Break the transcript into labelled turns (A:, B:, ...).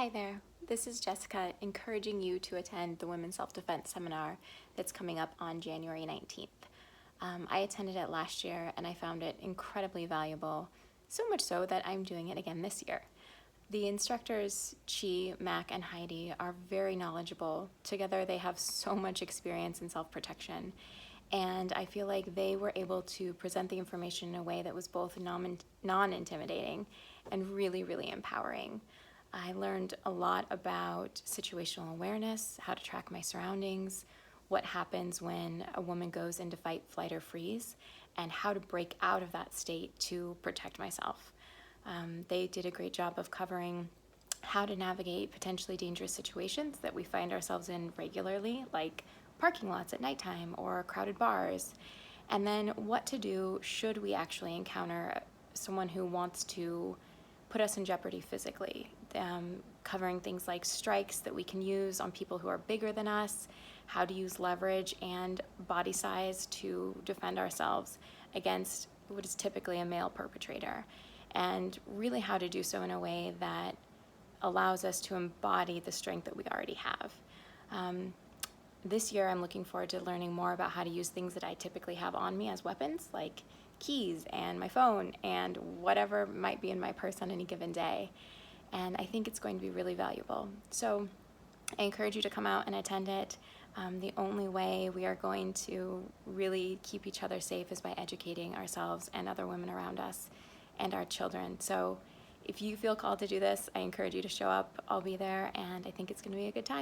A: Hi there, this is Jessica encouraging you to attend the Women's Self-Defense Seminar that's coming up on January 19th. I attended it last year and I found it incredibly valuable, so much so that I'm doing it again this year. The instructors, Chi, Mac, and Heidi, are very knowledgeable. Together they have so much experience in self-protection, and I feel like they were able to present the information in a way that was both non-intimidating and really empowering. I learned a lot about situational awareness, how to track my surroundings, what happens when a woman goes into fight, flight, or freeze, and how to break out of that state to protect myself. They did a great job of covering how to navigate potentially dangerous situations that we find ourselves in regularly, like parking lots at nighttime or crowded bars, and then what to do should we actually encounter someone who wants to put us in jeopardy physically, covering things like strikes that we can use on people who are bigger than us, how to use leverage and body size to defend ourselves against what is typically a male perpetrator, and really how to do so in a way that allows us to embody the strength that we already have. This year I'm looking forward to learning more about how to use things that I typically have on me as weapons, like keys and my phone and whatever might be in my purse on any given day. And I think it's going to be really valuable. So I encourage you to come out and attend it. The only way we are going to really keep each other safe is by educating ourselves and other women around us and our children. So if you feel called to do this, I encourage you to show up. I'll be there, and I think it's going to be a good time.